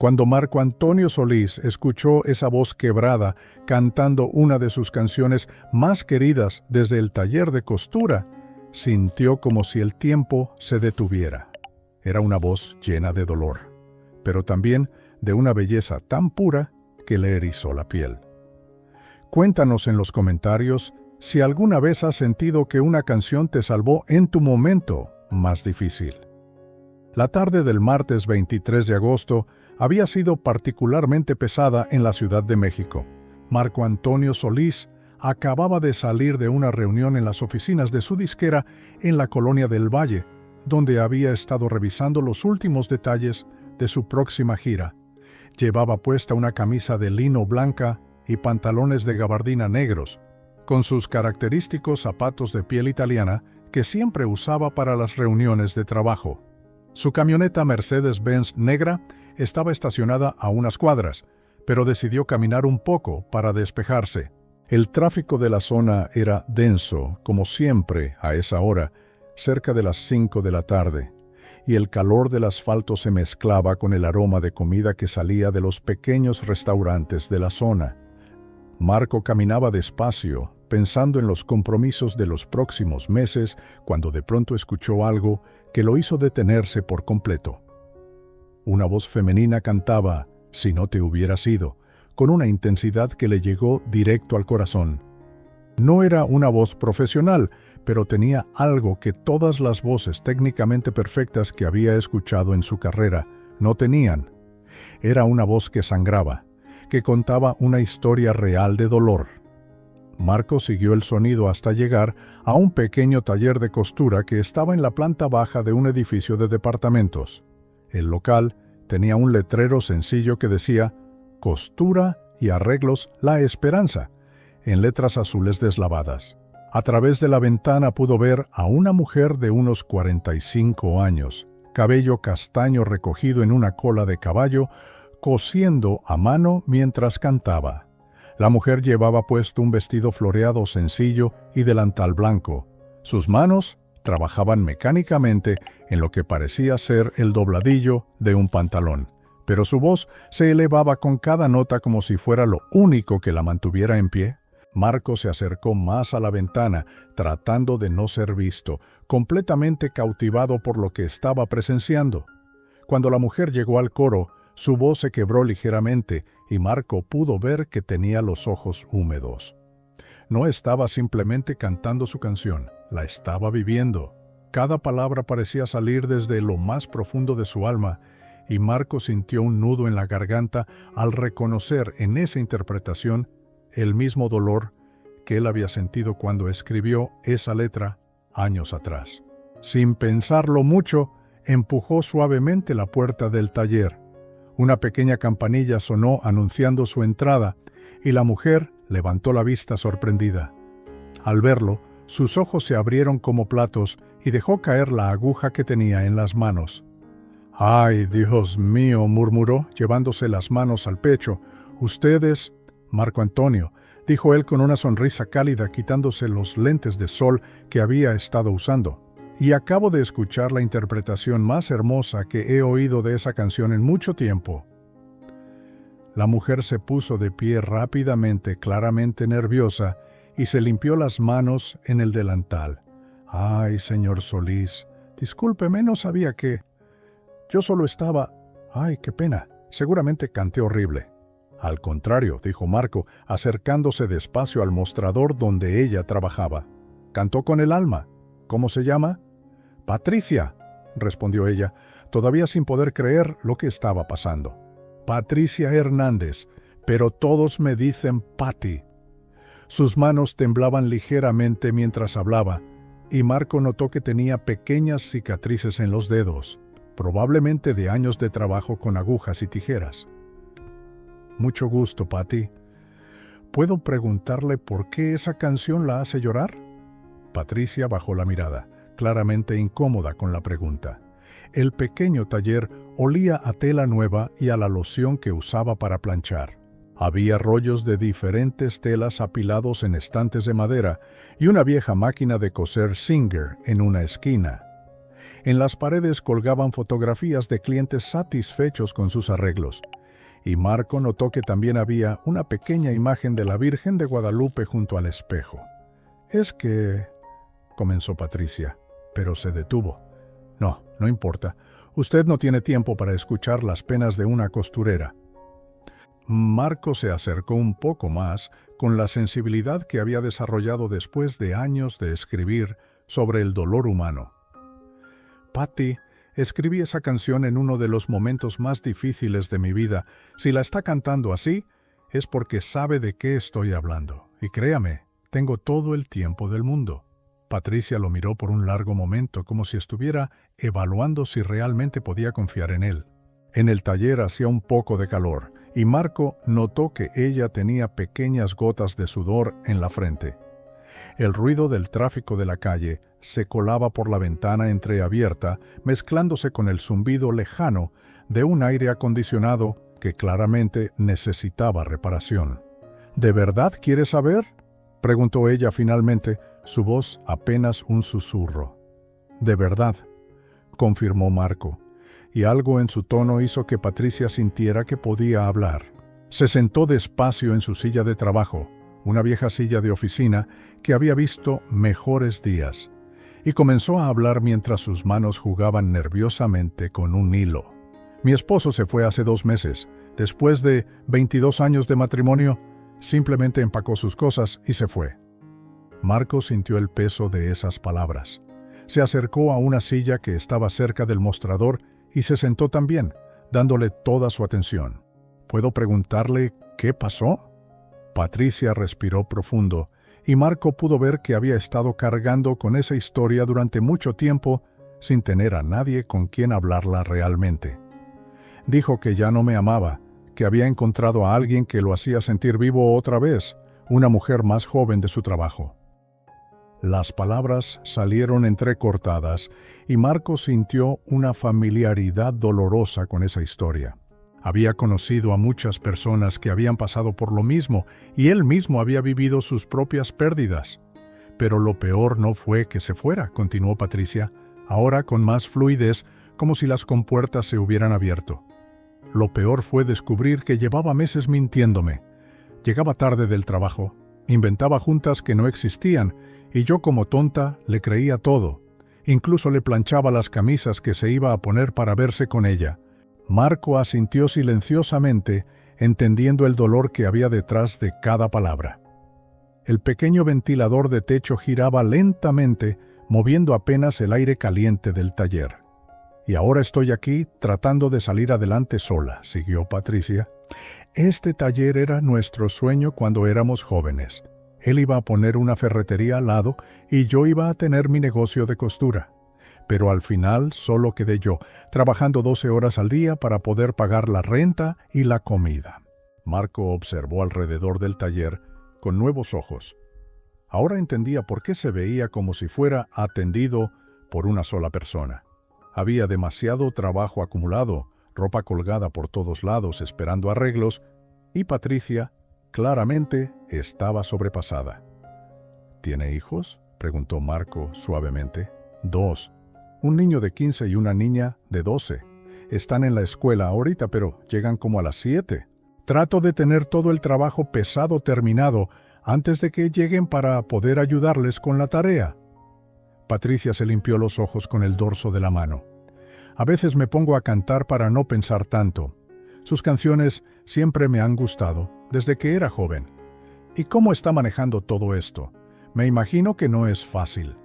Cuando Marco Antonio Solís escuchó esa voz quebrada cantando una de sus canciones más queridas desde el taller de costura, sintió como si el tiempo se detuviera. Era una voz llena de dolor, pero también de una belleza tan pura que le erizó la piel. Cuéntanos en los comentarios si alguna vez has sentido que una canción te salvó en tu momento más difícil. La tarde del martes 23 de agosto había sido particularmente pesada en la Ciudad de México. Marco Antonio Solís acababa de salir de una reunión en las oficinas de su disquera en la Colonia del Valle, donde había estado revisando los últimos detalles de su próxima gira. Llevaba puesta una camisa de lino blanca y pantalones de gabardina negros, con sus característicos zapatos de piel italiana que siempre usaba para las reuniones de trabajo. Su camioneta Mercedes-Benz negra estaba estacionada a unas cuadras, pero decidió caminar un poco para despejarse. El tráfico de la zona era denso, como siempre a esa hora, cerca de las 5 de la tarde, y el calor del asfalto se mezclaba con el aroma de comida que salía de los pequeños restaurantes de la zona. Marco caminaba despacio, pensando en los compromisos de los próximos meses, cuando de pronto escuchó algo que lo hizo detenerse por completo. Una voz femenina cantaba «Si no te hubieras ido», con una intensidad que le llegó directo al corazón. No era una voz profesional, pero tenía algo que todas las voces técnicamente perfectas que había escuchado en su carrera no tenían. Era una voz que sangraba, que contaba una historia real de dolor. Marco siguió el sonido hasta llegar a un pequeño taller de costura que estaba en la planta baja de un edificio de departamentos. El local tenía un letrero sencillo que decía «Costura y arreglos La Esperanza», en letras azules deslavadas. A través de la ventana pudo ver a una mujer de unos 45 años, cabello castaño recogido en una cola de caballo, cosiendo a mano mientras cantaba. La mujer llevaba puesto un vestido floreado sencillo y delantal blanco. Sus manos trabajaban mecánicamente en lo que parecía ser el dobladillo de un pantalón, pero su voz se elevaba con cada nota como si fuera lo único que la mantuviera en pie. Marco se acercó más a la ventana, tratando de no ser visto, completamente cautivado por lo que estaba presenciando. Cuando la mujer llegó al coro, su voz se quebró ligeramente y Marco pudo ver que tenía los ojos húmedos. No estaba simplemente cantando su canción, la estaba viviendo. Cada palabra parecía salir desde lo más profundo de su alma, y Marco sintió un nudo en la garganta al reconocer en esa interpretación el mismo dolor que él había sentido cuando escribió esa letra años atrás. Sin pensarlo mucho, empujó suavemente la puerta del taller. Una pequeña campanilla sonó anunciando su entrada, y la mujer levantó la vista sorprendida. Al verlo, sus ojos se abrieron como platos y dejó caer la aguja que tenía en las manos. «¡Ay, Dios mío!», murmuró, llevándose las manos al pecho. «Ustedes...» «Marco Antonio», dijo él con una sonrisa cálida, quitándose los lentes de sol que había estado usando. «Y acabo de escuchar la interpretación más hermosa que he oído de esa canción en mucho tiempo». La mujer se puso de pie rápidamente, claramente nerviosa, y se limpió las manos en el delantal. «Ay, señor Solís, discúlpeme, no sabía que... Yo solo estaba... Ay, qué pena, seguramente canté horrible». «Al contrario», dijo Marco, acercándose despacio al mostrador donde ella trabajaba. «Cantó con el alma. ¿Cómo se llama?» «Patricia», respondió ella, todavía sin poder creer lo que estaba pasando. «Patricia Hernández, pero todos me dicen Patti». Sus manos temblaban ligeramente mientras hablaba, y Marco notó que tenía pequeñas cicatrices en los dedos, probablemente de años de trabajo con agujas y tijeras. «Mucho gusto, Patti. ¿Puedo preguntarle por qué esa canción la hace llorar?» Patricia bajó la mirada, claramente incómoda con la pregunta. El pequeño taller olía a tela nueva y a la loción que usaba para planchar. Había rollos de diferentes telas apilados en estantes de madera y una vieja máquina de coser Singer en una esquina. En las paredes colgaban fotografías de clientes satisfechos con sus arreglos. Y Marco notó que también había una pequeña imagen de la Virgen de Guadalupe junto al espejo. «Es que...», comenzó Patricia, pero se detuvo. «No, no importa. Usted no tiene tiempo para escuchar las penas de una costurera». Marco se acercó un poco más con la sensibilidad que había desarrollado después de años de escribir sobre el dolor humano. «Patty, escribí esa canción en uno de los momentos más difíciles de mi vida. Si la está cantando así, es porque sabe de qué estoy hablando. Y créame, tengo todo el tiempo del mundo». Patricia lo miró por un largo momento, como si estuviera evaluando si realmente podía confiar en él. En el taller hacía un poco de calor, y Marco notó que ella tenía pequeñas gotas de sudor en la frente. El ruido del tráfico de la calle se colaba por la ventana entreabierta, mezclándose con el zumbido lejano de un aire acondicionado que claramente necesitaba reparación. «¿De verdad quieres saber?», preguntó ella finalmente, su voz apenas un susurro. «De verdad», confirmó Marco, y algo en su tono hizo que Patricia sintiera que podía hablar. Se sentó despacio en su silla de trabajo, una vieja silla de oficina que había visto mejores días, y comenzó a hablar mientras sus manos jugaban nerviosamente con un hilo. «Mi esposo se fue hace 2 meses. Después de 22 años de matrimonio, simplemente empacó sus cosas y se fue». Marco sintió el peso de esas palabras. Se acercó a una silla que estaba cerca del mostrador y se sentó también, dándole toda su atención. «¿Puedo preguntarle qué pasó?». Patricia respiró profundo, y Marco pudo ver que había estado cargando con esa historia durante mucho tiempo sin tener a nadie con quien hablarla realmente. Dijo que ya no me amaba, que había encontrado a alguien que lo hacía sentir vivo otra vez, una mujer más joven de su trabajo. Las palabras salieron entrecortadas y Marco sintió una familiaridad dolorosa con esa historia. Había conocido a muchas personas que habían pasado por lo mismo y él mismo había vivido sus propias pérdidas. «Pero lo peor no fue que se fuera», continuó Patricia, ahora con más fluidez, como si las compuertas se hubieran abierto. «Lo peor fue descubrir que llevaba meses mintiéndome. Llegaba tarde del trabajo, inventaba juntas que no existían, y yo como tonta le creía todo. Incluso le planchaba las camisas que se iba a poner para verse con ella». Marco asintió silenciosamente, entendiendo el dolor que había detrás de cada palabra. El pequeño ventilador de techo giraba lentamente, moviendo apenas el aire caliente del taller. «Y ahora estoy aquí tratando de salir adelante sola», siguió Patricia. «Este taller era nuestro sueño cuando éramos jóvenes. Él iba a poner una ferretería al lado y yo iba a tener mi negocio de costura. Pero al final solo quedé yo, trabajando 12 horas al día para poder pagar la renta y la comida». Marco observó alrededor del taller con nuevos ojos. Ahora entendía por qué se veía como si fuera atendido por una sola persona. Había demasiado trabajo acumulado, ropa colgada por todos lados esperando arreglos, y Patricia claramente estaba sobrepasada. «¿Tiene hijos?», preguntó Marco suavemente. «2. Un niño de 15 y una niña de 12. Están en la escuela ahorita, pero llegan como a las 7. Trato de tener todo el trabajo pesado terminado antes de que lleguen para poder ayudarles con la tarea». Patricia se limpió los ojos con el dorso de la mano. «A veces me pongo a cantar para no pensar tanto. Sus canciones siempre me han gustado, desde que era joven. ¿Y cómo está manejando todo esto? Me imagino que no es fácil».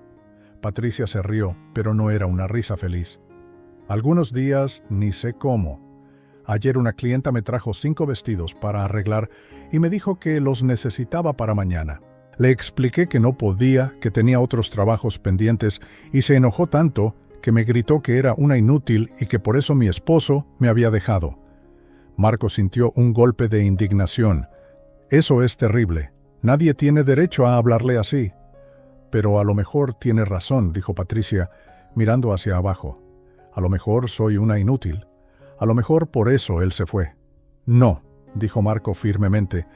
Patricia se rió, pero no era una risa feliz. «Algunos días ni sé cómo. Ayer una clienta me trajo 5 vestidos para arreglar y me dijo que los necesitaba para mañana. Le expliqué que no podía, que tenía otros trabajos pendientes, y se enojó tanto que me gritó que era una inútil y que por eso mi esposo me había dejado». Marco sintió un golpe de indignación. «Eso es terrible. Nadie tiene derecho a hablarle así». «Pero a lo mejor tiene razón», dijo Patricia, mirando hacia abajo. «A lo mejor soy una inútil. A lo mejor por eso él se fue». «No», dijo Marco firmemente,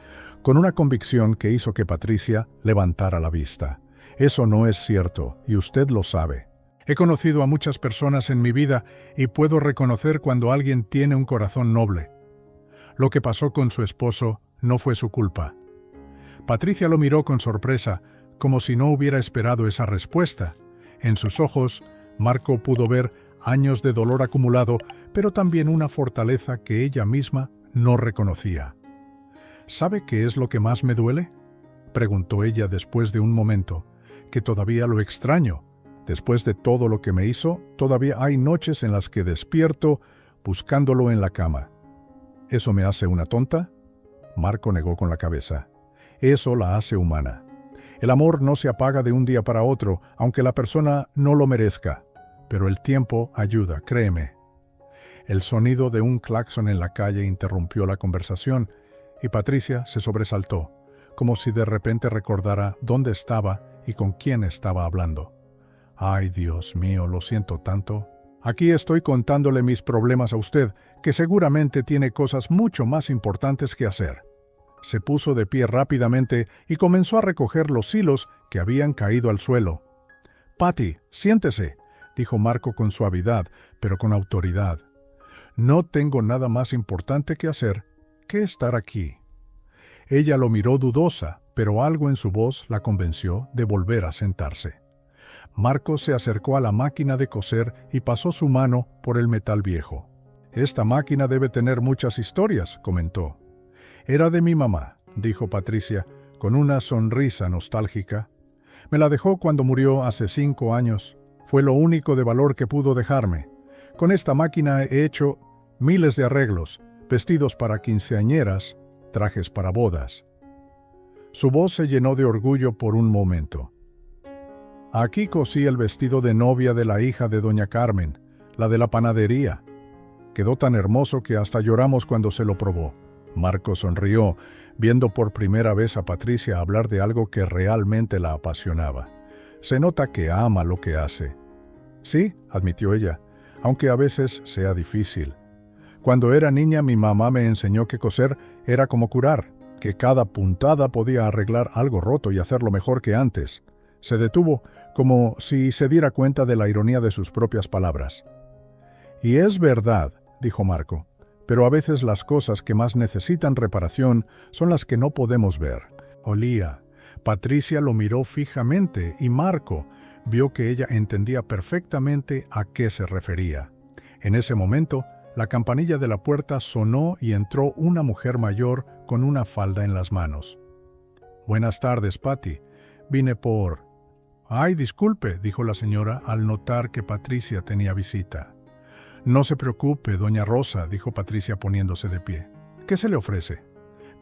con una convicción que hizo que Patricia levantara la vista. «Eso no es cierto, y usted lo sabe. He conocido a muchas personas en mi vida y puedo reconocer cuando alguien tiene un corazón noble. Lo que pasó con su esposo no fue su culpa. Patricia lo miró con sorpresa, como si no hubiera esperado esa respuesta. En sus ojos, Marco pudo ver años de dolor acumulado, pero también una fortaleza que ella misma no reconocía. ¿Sabe qué es lo que más me duele?, preguntó ella después de un momento. Que todavía lo extraño. Después de todo lo que me hizo, todavía hay noches en las que despierto buscándolo en la cama. ¿Eso me hace una tonta? Marco negó con la cabeza. Eso la hace humana. El amor no se apaga de un día para otro, aunque la persona no lo merezca. Pero el tiempo ayuda, créeme. El sonido de un claxon en la calle interrumpió la conversación y Patricia se sobresaltó, como si de repente recordara dónde estaba y con quién estaba hablando. «Ay, Dios mío, lo siento tanto. Aquí estoy contándole mis problemas a usted, que seguramente tiene cosas mucho más importantes que hacer». Se puso de pie rápidamente y comenzó a recoger los hilos que habían caído al suelo. «Patty, siéntese», dijo Marco con suavidad, pero con autoridad. «No tengo nada más importante que hacer que estar aquí». Ella lo miró dudosa, pero algo en su voz la convenció de volver a sentarse. Marco se acercó a la máquina de coser y pasó su mano por el metal viejo. «Esta máquina debe tener muchas historias», comentó. «Era de mi mamá», dijo Patricia, con una sonrisa nostálgica. «Me la dejó cuando murió hace 5 años. Fue lo único de valor que pudo dejarme. Con esta máquina he hecho miles de arreglos, vestidos para quinceañeras, trajes para bodas». Su voz se llenó de orgullo por un momento. «Aquí cosí el vestido de novia de la hija de doña Carmen, la de la panadería. Quedó tan hermoso que hasta lloramos cuando se lo probó». Marco sonrió, viendo por primera vez a Patricia hablar de algo que realmente la apasionaba. Se nota que ama lo que hace. «Sí», admitió ella, «aunque a veces sea difícil. Cuando era niña mi mamá me enseñó que coser era como curar, que cada puntada podía arreglar algo roto y hacerlo mejor que antes». Se detuvo, como si se diera cuenta de la ironía de sus propias palabras. «Y es verdad», dijo Marco, «pero a veces las cosas que más necesitan reparación son las que no podemos ver». Olía. Patricia lo miró fijamente y Marco vio que ella entendía perfectamente a qué se refería. En ese momento, la campanilla de la puerta sonó y entró una mujer mayor con una falda en las manos. «Buenas tardes, Patty. Vine por...» «Ay, disculpe», dijo la señora al notar que Patricia tenía visita. «No se preocupe, doña Rosa», dijo Patricia poniéndose de pie. «¿Qué se le ofrece?»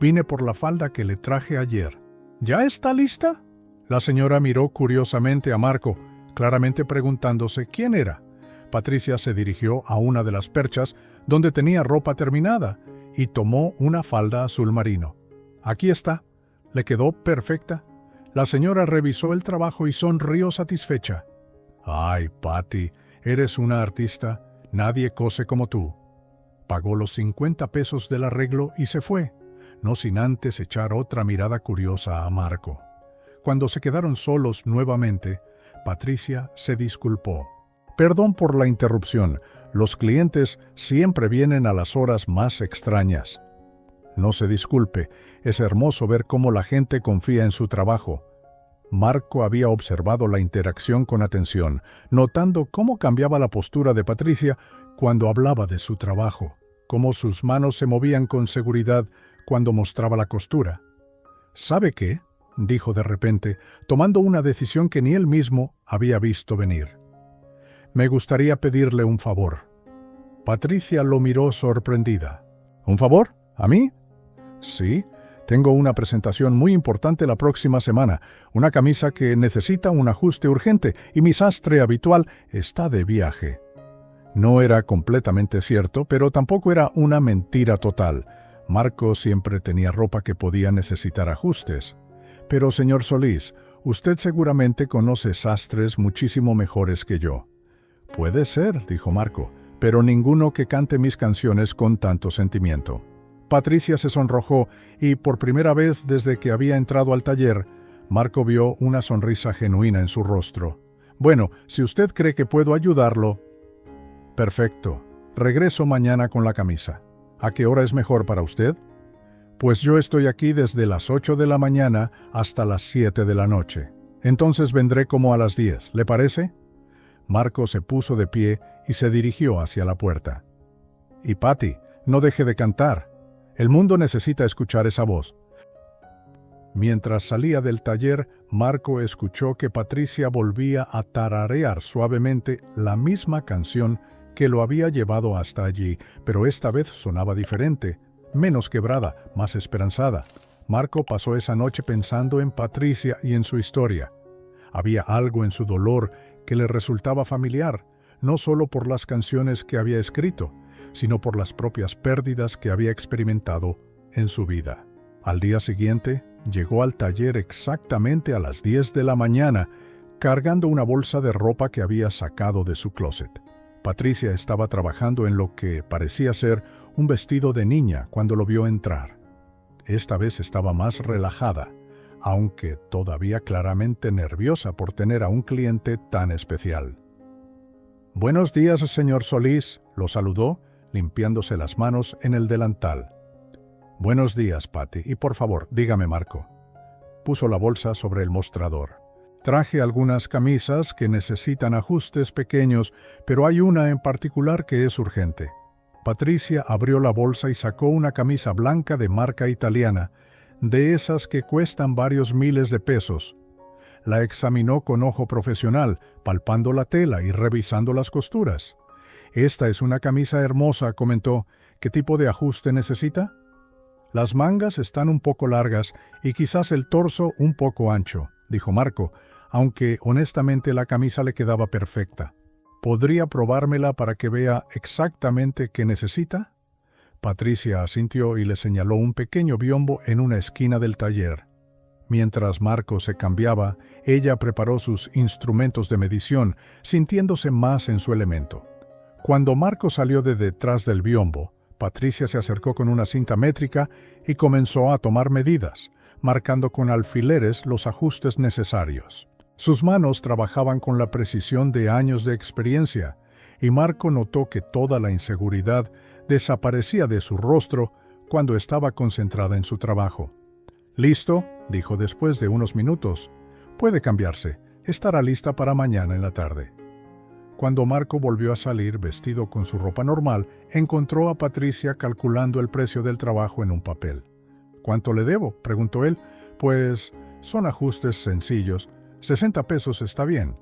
«Vine por la falda que le traje ayer». «¿Ya está lista?» La señora miró curiosamente a Marco, claramente preguntándose quién era. Patricia se dirigió a una de las perchas donde tenía ropa terminada y tomó una falda azul marino. «Aquí está. ¿Le quedó perfecta?» La señora revisó el trabajo y sonrió satisfecha. «Ay, Patty, eres una artista. Nadie cose como tú». Pagó los 50 pesos del arreglo y se fue, no sin antes echar otra mirada curiosa a Marco. Cuando se quedaron solos nuevamente, Patricia se disculpó. «Perdón por la interrupción. Los clientes siempre vienen a las horas más extrañas». «No se disculpe. Es hermoso ver cómo la gente confía en su trabajo». Marco había observado la interacción con atención, notando cómo cambiaba la postura de Patricia cuando hablaba de su trabajo, cómo sus manos se movían con seguridad cuando mostraba la costura. «¿Sabe qué?», dijo de repente, tomando una decisión que ni él mismo había visto venir. «Me gustaría pedirle un favor». Patricia lo miró sorprendida. «¿Un favor? ¿A mí?» «Sí. Tengo una presentación muy importante la próxima semana, una camisa que necesita un ajuste urgente y mi sastre habitual está de viaje». No era completamente cierto, pero tampoco era una mentira total. Marco siempre tenía ropa que podía necesitar ajustes. «Pero, señor Solís, usted seguramente conoce sastres muchísimo mejores que yo». «Puede ser», dijo Marco, «pero ninguno que cante mis canciones con tanto sentimiento». Patricia se sonrojó y, por primera vez desde que había entrado al taller, Marco vio una sonrisa genuina en su rostro. Bueno, si usted cree que puedo ayudarlo... Perfecto. Regreso mañana con la camisa. ¿A qué hora es mejor para usted? Pues yo estoy aquí desde las 8 de la mañana hasta las 7 de la noche. Entonces vendré como a las 10, ¿le parece? Marco se puso de pie y se dirigió hacia la puerta. Y Patty, no deje de cantar. El mundo necesita escuchar esa voz. Mientras salía del taller, Marco escuchó que Patricia volvía a tararear suavemente la misma canción que lo había llevado hasta allí, pero esta vez sonaba diferente, menos quebrada, más esperanzada. Marco pasó esa noche pensando en Patricia y en su historia. Había algo en su dolor que le resultaba familiar, no solo por las canciones que había escrito, sino por las propias pérdidas que había experimentado en su vida. Al día siguiente, llegó al taller exactamente a las 10 de la mañana, cargando una bolsa de ropa que había sacado de su closet. Patricia estaba trabajando en lo que parecía ser un vestido de niña cuando lo vio entrar. Esta vez estaba más relajada, aunque todavía claramente nerviosa por tener a un cliente tan especial. «Buenos días, señor Solís», lo saludó, limpiándose las manos en el delantal. «Buenos días, Patty, y por favor, dígame, Marco». Puso la bolsa sobre el mostrador. «Traje algunas camisas que necesitan ajustes pequeños, pero hay una en particular que es urgente». Patricia abrió la bolsa y sacó una camisa blanca de marca italiana, de esas que cuestan varios miles de pesos. La examinó con ojo profesional, palpando la tela y revisando las costuras. «Esta es una camisa hermosa», comentó. «¿Qué tipo de ajuste necesita?» «Las mangas están un poco largas y quizás el torso un poco ancho», dijo Marco, aunque honestamente la camisa le quedaba perfecta. «¿Podría probármela para que vea exactamente qué necesita?» Patricia asintió y le señaló un pequeño biombo en una esquina del taller. Mientras Marco se cambiaba, ella preparó sus instrumentos de medición, sintiéndose más en su elemento. Cuando Marco salió de detrás del biombo, Patricia se acercó con una cinta métrica y comenzó a tomar medidas, marcando con alfileres los ajustes necesarios. Sus manos trabajaban con la precisión de años de experiencia, y Marco notó que toda la inseguridad desaparecía de su rostro cuando estaba concentrada en su trabajo. «¿Listo?», dijo después de unos minutos. «Puede cambiarse. Estará lista para mañana en la tarde». Cuando Marco volvió a salir vestido con su ropa normal, encontró a Patricia calculando el precio del trabajo en un papel. «¿Cuánto le debo?», preguntó él. «Pues son ajustes sencillos. 60 pesos está bien».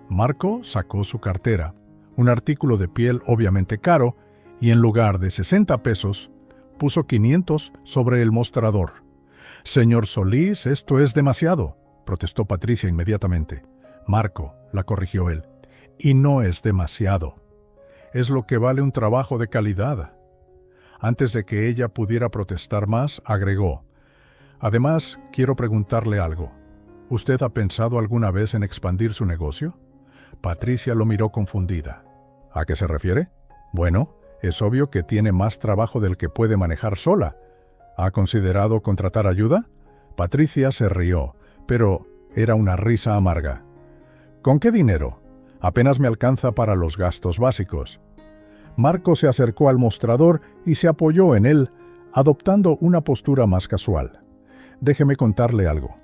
Marco sacó su cartera, un artículo de piel obviamente caro, y en lugar de 60 pesos, puso 500 sobre el mostrador. «Señor Solís, esto es demasiado», protestó Patricia inmediatamente. «Marco», la corrigió él, «y no es demasiado. Es lo que vale un trabajo de calidad». Antes de que ella pudiera protestar más, agregó: «Además, quiero preguntarle algo. ¿Usted ha pensado alguna vez en expandir su negocio?» Patricia lo miró confundida. «¿A qué se refiere?» «Bueno, es obvio que tiene más trabajo del que puede manejar sola. ¿Ha considerado contratar ayuda?» Patricia se rió, pero era una risa amarga. «¿Con qué dinero? Apenas me alcanza para los gastos básicos». Marco se acercó al mostrador y se apoyó en él, adoptando una postura más casual. «Déjeme contarle algo.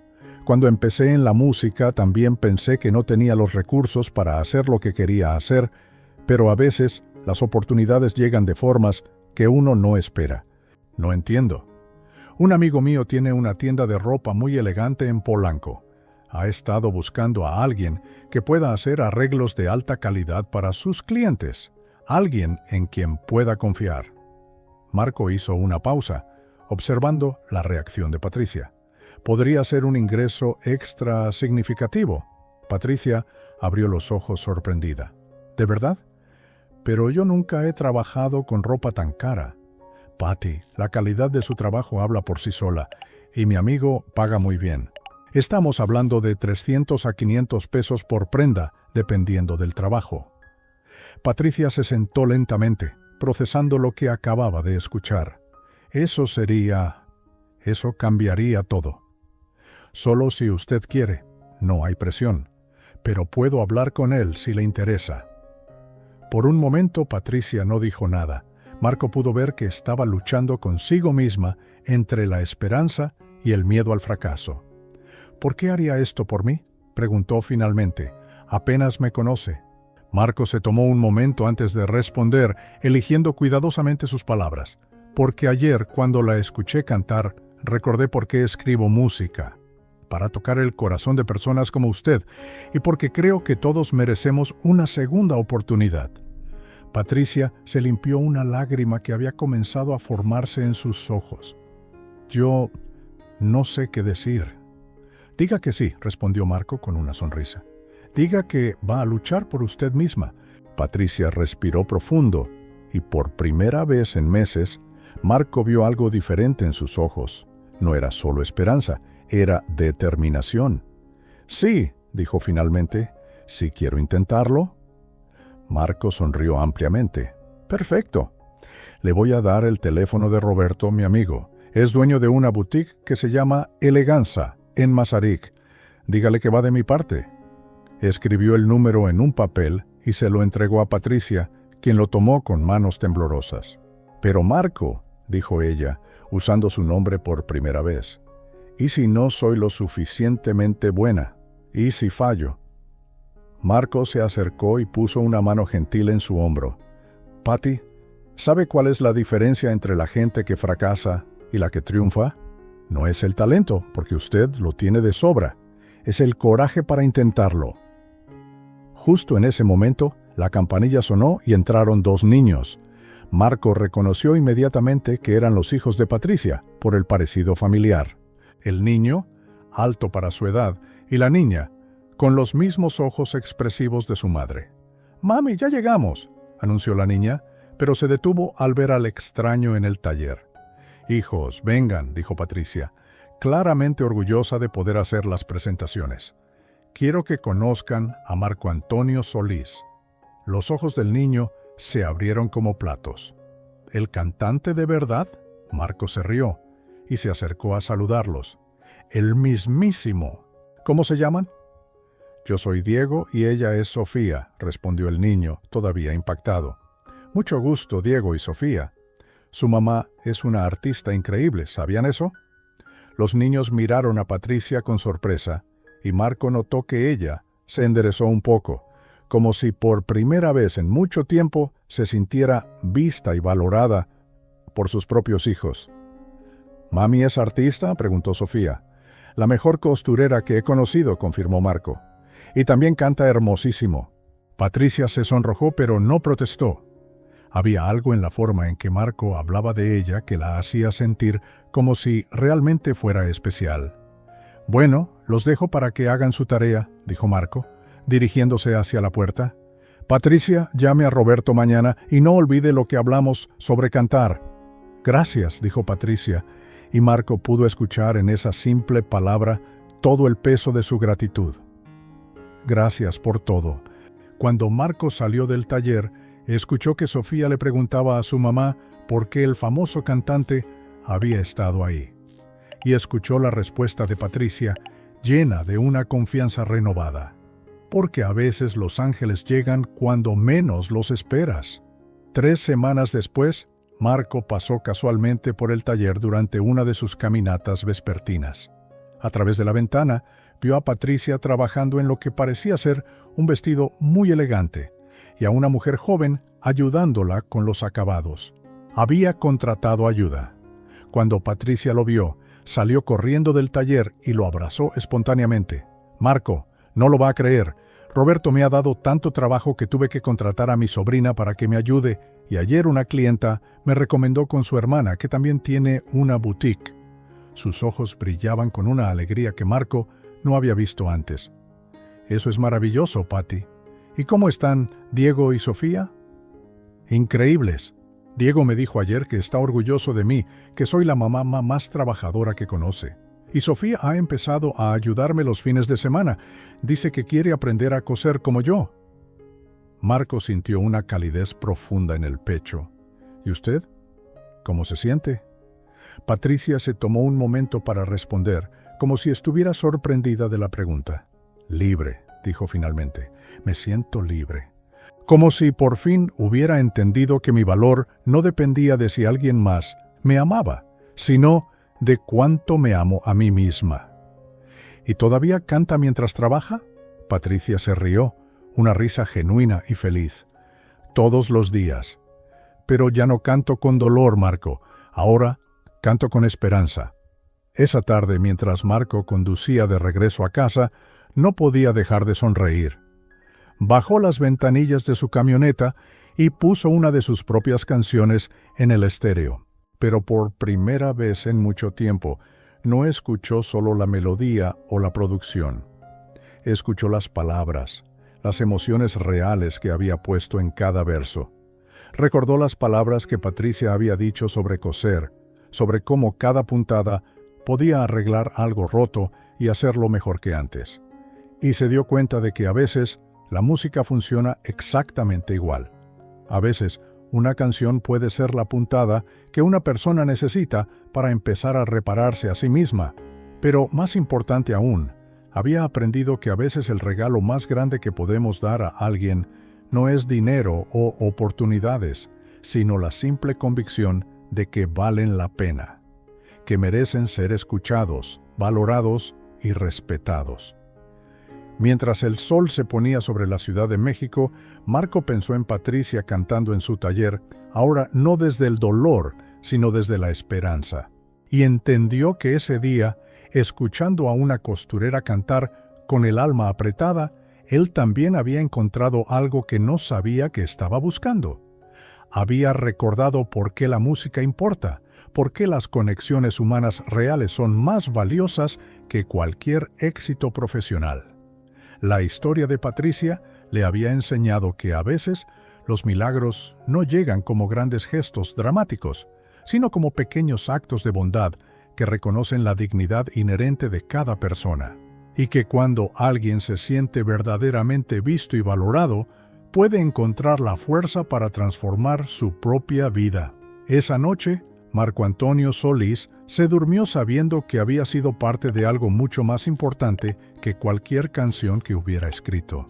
Cuando empecé en la música también pensé que no tenía los recursos para hacer lo que quería hacer, pero a veces las oportunidades llegan de formas que uno no espera. No entiendo. Un amigo mío tiene una tienda de ropa muy elegante en Polanco. Ha estado buscando a alguien que pueda hacer arreglos de alta calidad para sus clientes, alguien en quien pueda confiar». Marco hizo una pausa, observando la reacción de Patricia. «Podría ser un ingreso extra significativo». Patricia abrió los ojos sorprendida. «¿De verdad? Pero yo nunca he trabajado con ropa tan cara». «Patty, la calidad de su trabajo habla por sí sola, y mi amigo paga muy bien. Estamos hablando de 300 a 500 pesos por prenda, dependiendo del trabajo». Patricia se sentó lentamente, procesando lo que acababa de escuchar. Eso cambiaría todo. «Solo si usted quiere. No hay presión. pero puedo hablar con él si le interesa. Por un momento Patricia no dijo nada. Marco pudo ver que estaba luchando consigo misma entre la esperanza y el miedo al fracaso. ¿Por qué haría esto por mí?, preguntó finalmente. Apenas me conoce. Marco se tomó un momento antes de responder, eligiendo cuidadosamente sus palabras. Porque ayer, cuando la escuché cantar, recordé por qué escribo música. Para tocar el corazón de personas como usted, y porque creo que todos merecemos una segunda oportunidad. Patricia se limpió una lágrima que había comenzado a formarse en sus ojos. Yo no sé qué decir. Diga que sí, respondió Marco con una sonrisa. Diga que va a luchar por usted misma. Patricia respiró profundo, y por primera vez en meses, Marco vio algo diferente en sus ojos. No era solo esperanza, era determinación. Sí, dijo finalmente, si quiero intentarlo. Marco sonrió ampliamente. Perfecto. Le voy a dar el teléfono de Roberto, mi amigo. Es dueño de una boutique que se llama Eleganza, en Masaryk. Dígale que va de mi parte. Escribió el número en un papel y se lo entregó a Patricia, quien lo tomó con manos temblorosas. Pero Marco, dijo ella, usando su nombre por primera vez, ¿y si no soy lo suficientemente buena? ¿Y si fallo? Marco se acercó y puso una mano gentil en su hombro. Patty, ¿sabe cuál es la diferencia entre la gente que fracasa y la que triunfa? No es el talento, porque usted lo tiene de sobra. Es el coraje para intentarlo. Justo en ese momento, la campanilla sonó y entraron dos niños. Marco reconoció inmediatamente que eran los hijos de Patricia, por el parecido familiar. El niño, alto para su edad, y la niña, con los mismos ojos expresivos de su madre. «Mami, ya llegamos», anunció la niña, pero se detuvo al ver al extraño en el taller. «Hijos, vengan», dijo Patricia, claramente orgullosa de poder hacer las presentaciones. «Quiero que conozcan a Marco Antonio Solís». Los ojos del niño se abrieron como platos. «¿El cantante de verdad?», Marco se rió y se acercó a saludarlos. «El mismísimo. ¿Cómo se llaman?». «Yo soy Diego y ella es Sofía», respondió el niño, todavía impactado. «Mucho gusto, Diego y Sofía. Su mamá es una artista increíble, ¿sabían eso?». Los niños miraron a Patricia con sorpresa, y Marco notó que ella se enderezó un poco, como si por primera vez en mucho tiempo se sintiera vista y valorada por sus propios hijos. «¿Mami es artista?», preguntó Sofía. «La mejor costurera que he conocido», confirmó Marco. «Y también canta hermosísimo». Patricia se sonrojó, pero no protestó. Había algo en la forma en que Marco hablaba de ella que la hacía sentir como si realmente fuera especial. «Bueno, los dejo para que hagan su tarea», dijo Marco, dirigiéndose hacia la puerta. «Patricia, llame a Roberto mañana y no olvide lo que hablamos sobre cantar». «Gracias», dijo Patricia, y Marco pudo escuchar en esa simple palabra todo el peso de su gratitud. «Gracias por todo». Cuando Marco salió del taller, escuchó que Sofía le preguntaba a su mamá por qué el famoso cantante había estado ahí. Y escuchó la respuesta de Patricia, llena de una confianza renovada. Porque a veces los ángeles llegan cuando menos los esperas. 3 semanas después, Marco pasó casualmente por el taller durante una de sus caminatas vespertinas. A través de la ventana, vio a Patricia trabajando en lo que parecía ser un vestido muy elegante, y a una mujer joven ayudándola con los acabados. Había contratado ayuda. Cuando Patricia lo vio, salió corriendo del taller y lo abrazó espontáneamente. «Marco, no lo va a creer. Roberto me ha dado tanto trabajo que tuve que contratar a mi sobrina para que me ayude, y ayer una clienta me recomendó con su hermana, que también tiene una boutique». Sus ojos brillaban con una alegría que Marco no había visto antes. «Eso es maravilloso, Patty. ¿Y cómo están Diego y Sofía?». «Increíbles. Diego me dijo ayer que está orgulloso de mí, que soy la mamá más trabajadora que conoce. Y Sofía ha empezado a ayudarme los fines de semana. Dice que quiere aprender a coser como yo». Marco sintió una calidez profunda en el pecho. «¿Y usted? ¿Cómo se siente?». Patricia se tomó un momento para responder, como si estuviera sorprendida de la pregunta. «Libre», dijo finalmente. Me siento libre. Como si por fin hubiera entendido que mi valor no dependía de si alguien más me amaba, sino de cuánto me amo a mí misma. ¿Y todavía canta mientras trabaja? Patricia se rió, una risa genuina y feliz. Todos los días. Pero ya no canto con dolor, Marco. Ahora canto con esperanza. Esa tarde, mientras Marco conducía de regreso a casa, no podía dejar de sonreír. Bajó las ventanillas de su camioneta y puso una de sus propias canciones en el estéreo. Pero por primera vez en mucho tiempo, no escuchó solo la melodía o la producción. Escuchó las palabras, las emociones reales que había puesto en cada verso. Recordó las palabras que Patricia había dicho sobre coser, sobre cómo cada puntada podía arreglar algo roto y hacerlo mejor que antes. Y se dio cuenta de que a veces la música funciona exactamente igual. A veces, una canción puede ser la puntada que una persona necesita para empezar a repararse a sí misma. Pero más importante aún, había aprendido que a veces el regalo más grande que podemos dar a alguien no es dinero o oportunidades, sino la simple convicción de que valen la pena, que merecen ser escuchados, valorados y respetados. Mientras el sol se ponía sobre la Ciudad de México, Marco pensó en Patricia cantando en su taller, ahora no desde el dolor, sino desde la esperanza. Y entendió que ese día, escuchando a una costurera cantar con el alma apretada, él también había encontrado algo que no sabía que estaba buscando. Había recordado por qué la música importa, por qué las conexiones humanas reales son más valiosas que cualquier éxito profesional. La historia de Patricia le había enseñado que a veces los milagros no llegan como grandes gestos dramáticos, sino como pequeños actos de bondad que reconocen la dignidad inherente de cada persona, y que cuando alguien se siente verdaderamente visto y valorado, puede encontrar la fuerza para transformar su propia vida. Esa noche, Marco Antonio Solís se durmió sabiendo que había sido parte de algo mucho más importante que cualquier canción que hubiera escrito.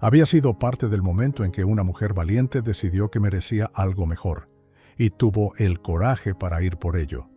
Había sido parte del momento en que una mujer valiente decidió que merecía algo mejor, y tuvo el coraje para ir por ello.